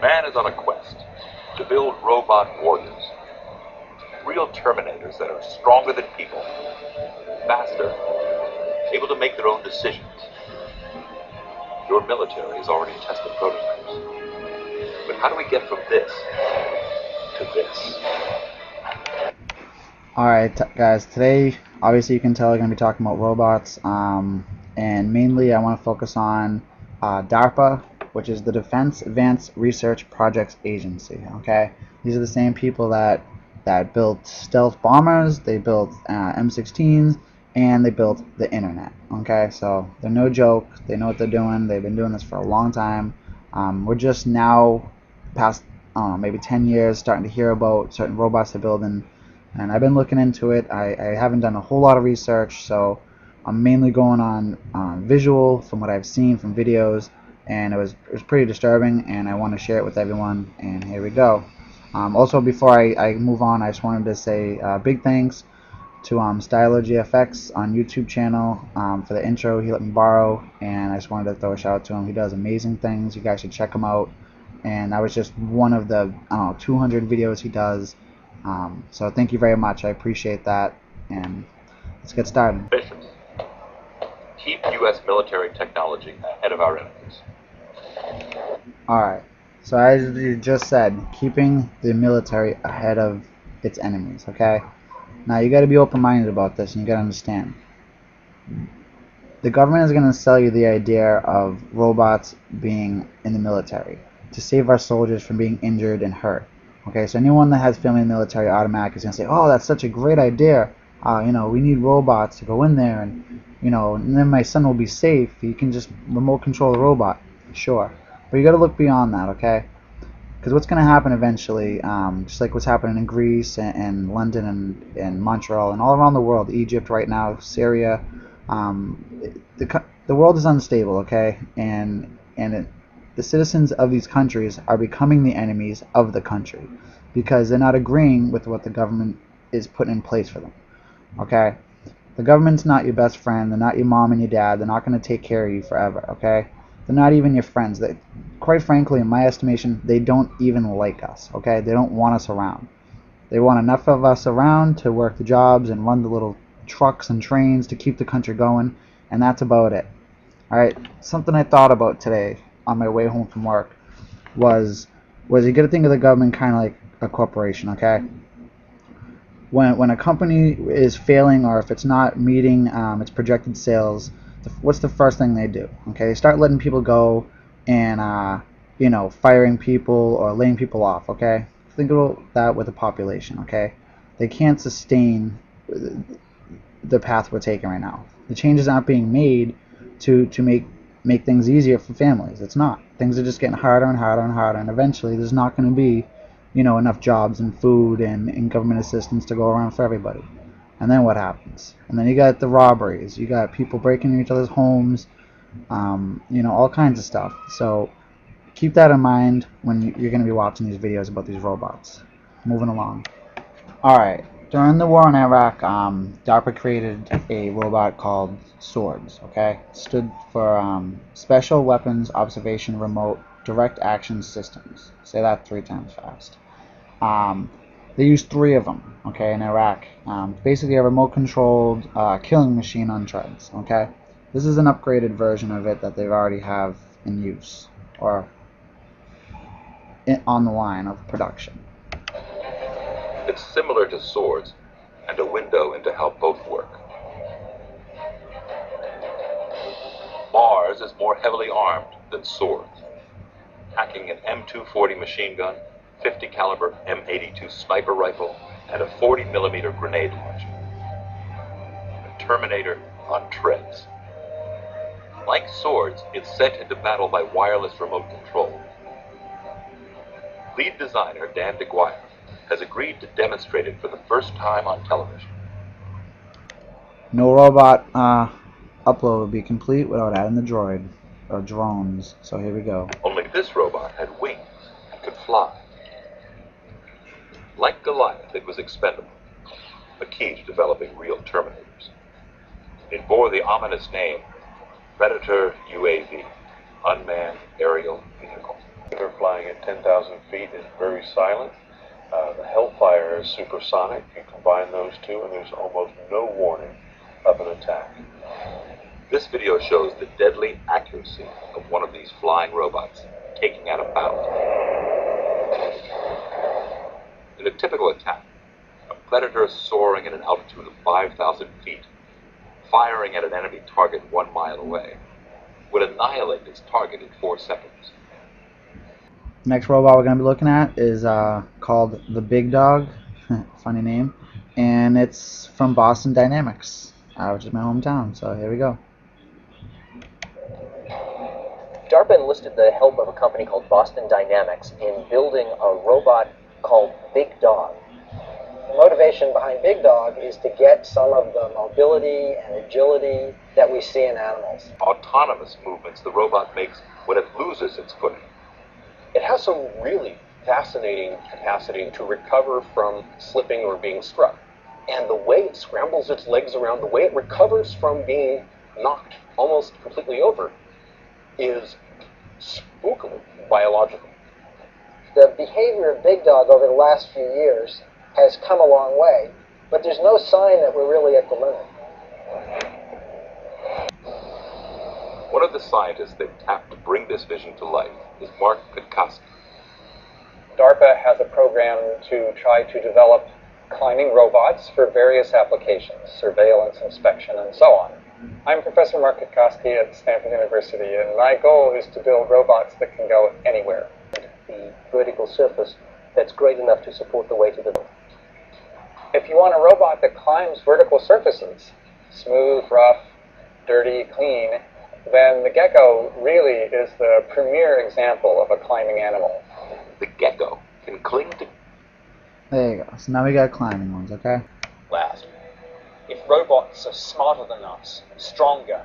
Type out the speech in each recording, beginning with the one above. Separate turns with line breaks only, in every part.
Man is on a quest to build robot warriors, real Terminators that are stronger than people, faster, able to make their own decisions. Your military has already tested prototypes. But how do we get from this to this?
Alright guys, today obviously you can tell we're going to be talking about robots, and mainly I want to focus on DARPA, which is the Defense Advanced Research Projects Agency. Okay, these are the same people that built stealth bombers, they built M16s, and they built the internet. Okay, so they're no joke, they know what they're doing, they've been doing this for a long time. We're just now past, I don't know, maybe 10 years starting to hear about certain robots they're building. And I've been looking into it. I haven't done a whole lot of research, so I'm mainly going on visual from what I've seen from videos, and it was pretty disturbing, and I want to share it with everyone, and here we go. Also, before I move on, I just wanted to say big thanks to Stylo GFX on YouTube channel for the intro he let me borrow, and I just wanted to throw a shout out to him. He does amazing things. You guys should check him out. And that was just one of the 200 videos he does. So thank you very much. I appreciate that, and let's get started.
Missions. Keep U.S. military technology ahead of our enemies.
Alright, so as you just said, keeping the military ahead of its enemies, okay? Now you gotta be open-minded about this, and you gotta understand. The government is gonna sell you the idea of robots being in the military to save our soldiers from being injured and hurt. Okay, so anyone that has family in the military automatically is going to say, oh, that's such a great idea. We need robots to go in there, and then my son will be safe. He can just remote control the robot. Sure. But you got to look beyond that, okay? Because what's going to happen eventually, just like what's happening in Greece and London and Montreal and all around the world, Egypt right now, Syria, the world is unstable, okay? The citizens of these countries are becoming the enemies of the country because they're not agreeing with what the government is putting in place for them. Okay? The government's not your best friend. They're not your mom and your dad. They're not going to take care of you forever. Okay? They're not even your friends. Quite frankly, in my estimation, they don't even like us. Okay? They don't want us around. They want enough of us around to work the jobs and run the little trucks and trains to keep the country going, and that's about it. Alright? Something I thought about today on my way home from work was you got to think of the government kind of like a corporation, okay? When a company is failing, or if it's not meeting its projected sales, what's the first thing they do? Okay, they start letting people go and firing people or laying people off. Okay, think about that with the population. Okay, they can't sustain the path we're taking right now. The changes aren't being made to make things easier for families. It's not. Things are just getting harder and harder and harder, and eventually there's not going to be, enough jobs and food and government assistance to go around for everybody. And then what happens? And then you got the robberies. You got people breaking into each other's homes. All kinds of stuff. So keep that in mind when you're going to be watching these videos about these robots. Moving along. All right. During the war in Iraq, DARPA created a robot called SWORDS. Okay, it stood for Special Weapons Observation Remote Direct Action Systems. Say that 3 times fast. They used 3 of them. Okay, in Iraq. Basically a remote-controlled killing machine on treads. Okay, this is an upgraded version of it that they already have in use or on the line of production.
It's similar to swords and a window into how both work. Mars is more heavily armed than swords, packing an M240 machine gun, 50 caliber M82 sniper rifle, and a 40mm grenade launcher. A Terminator on treads. Like swords, it's sent into battle by wireless remote control. Lead designer Dan DeGuire has agreed to demonstrate it for the first time on television.
No robot upload would be complete without adding the droid, or drones, so here we go.
Only this robot had wings and could fly. Like Goliath, it was expendable, a key to developing real Terminators. It bore the ominous name Predator UAV, Unmanned Aerial Vehicle. They're flying at 10,000
is very silent. The Hellfire is supersonic. You combine those two and there's almost no warning of an attack.
This video shows the deadly accuracy of one of these flying robots taking out a bound. In a typical attack, a predator soaring at an altitude of 5,000 feet, firing at an enemy target 1 mile away, would annihilate its target in 4 seconds.
Next robot we're going to be looking at is called the Big Dog, funny name, and it's from Boston Dynamics, which is my hometown, so here we go.
DARPA enlisted the help of a company called Boston Dynamics in building a robot called Big Dog. The motivation behind Big Dog is to get some of the mobility and agility that we see in animals.
Autonomous movements the robot makes when it loses its footing.
It has some really fascinating capacity to recover from slipping or being struck. And the way it scrambles its legs around, the way it recovers from being knocked almost completely over, is spookily biological.
The behavior of Big Dog over the last few years has come a long way, but there's no sign that we're really at the limit.
One of the scientists they've tapped to bring this vision to life is Mark Pitkoski.
DARPA has a program to try to develop climbing robots for various applications, surveillance, inspection, and so on. I'm Professor Mark Pitkoski at Stanford University, and my goal is to build robots that can go anywhere.
The vertical surface that's great enough to support the weight of the...
If you want a robot that climbs vertical surfaces, smooth, rough, dirty, clean, then the gecko really is the premier example of a climbing animal.
The gecko can cling to...
There you go. So now we got climbing ones, okay?
Last. If robots are smarter than us, stronger,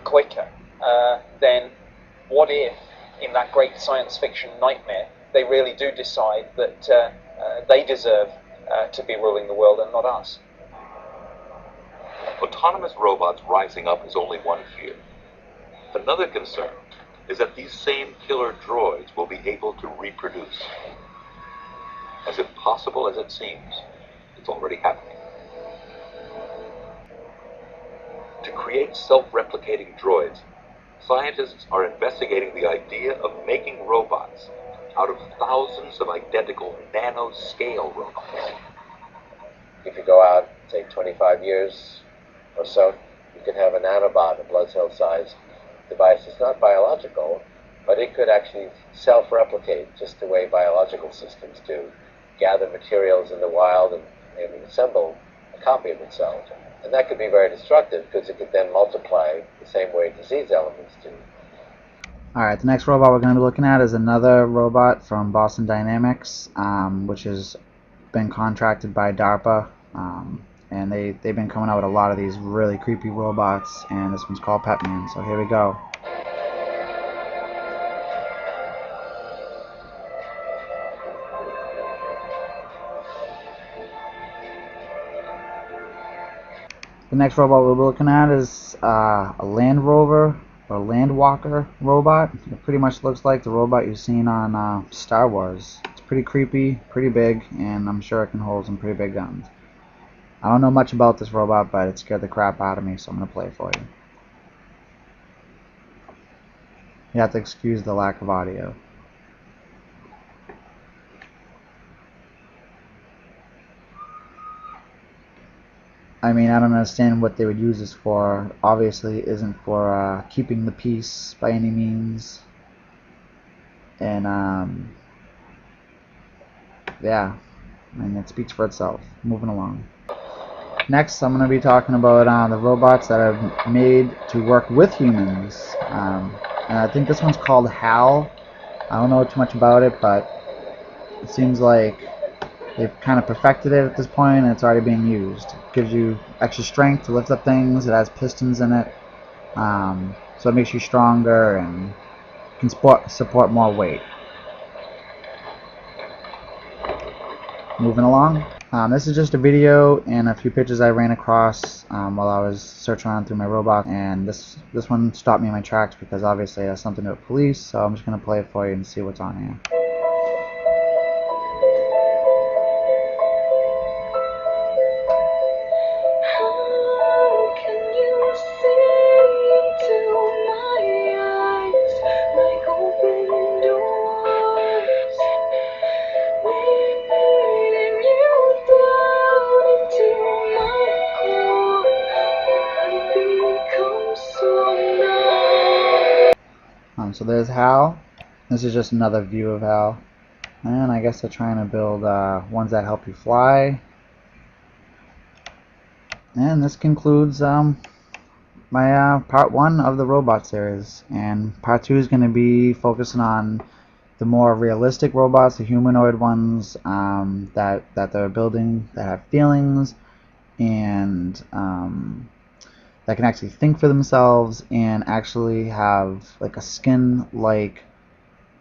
quicker, then what if, in that great science fiction nightmare, they really do decide that they deserve to be ruling the world and not us?
Autonomous robots rising up is only one fear. Another concern is that these same killer droids will be able to reproduce. As impossible as it seems, it's already happening. To create self-replicating droids, scientists are investigating the idea of making robots out of thousands of identical nano-scale robots.
If you go out, say, 25 years or so, you could have a nanobot, a blood cell size device. It's not biological, but it could actually self-replicate just the way biological systems do. Gather materials in the wild and maybe assemble a copy of itself. And that could be very destructive because it could then multiply the same way disease elements do.
Alright, the next robot we're going to be looking at is another robot from Boston Dynamics, which has been contracted by DARPA. And they've been coming out with a lot of these really creepy robots, and this one's called Petman, so here we go. The next robot we'll be looking at is a Land Rover or Land Walker robot. It pretty much looks like the robot you've seen on Star Wars. It's pretty creepy, pretty big, and I'm sure it can hold some pretty big guns. I don't know much about this robot, but it scared the crap out of me, so I'm going to play it for you. You have to excuse the lack of audio. I mean, I don't understand what they would use this for. Obviously, it isn't for keeping the peace by any means. And, yeah, I mean, it speaks for itself. Moving along. Next, I'm going to be talking about the robots that are made to work with humans. And I think this one's called HAL. I don't know too much about it, but it seems like they've kind of perfected it at this point, and it's already being used. It gives you extra strength to lift up things. It has pistons in it, so it makes you stronger and can support more weight. Moving along. This is just a video and a few pictures I ran across while I was searching around through my robot, and this one stopped me in my tracks because obviously it has something to do with police, so I'm just going to play it for you and see what's on here. So there's Hal. This is just another view of Hal. And I guess they're trying to build ones that help you fly. And this concludes my part 1 of the robot series. And part 2 is going to be focusing on the more realistic robots, the humanoid ones that they're building that have feelings and that can actually think for themselves and actually have like a skin-like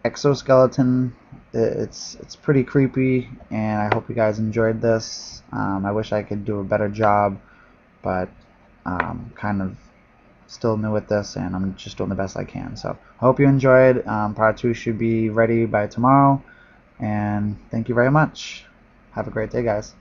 exoskeleton. It's pretty creepy, and I hope you guys enjoyed this. I wish I could do a better job, but kind of still new at this, and I'm just doing the best I can. So I hope you enjoyed. Part 2 should be ready by tomorrow, and thank you very much. Have a great day, guys.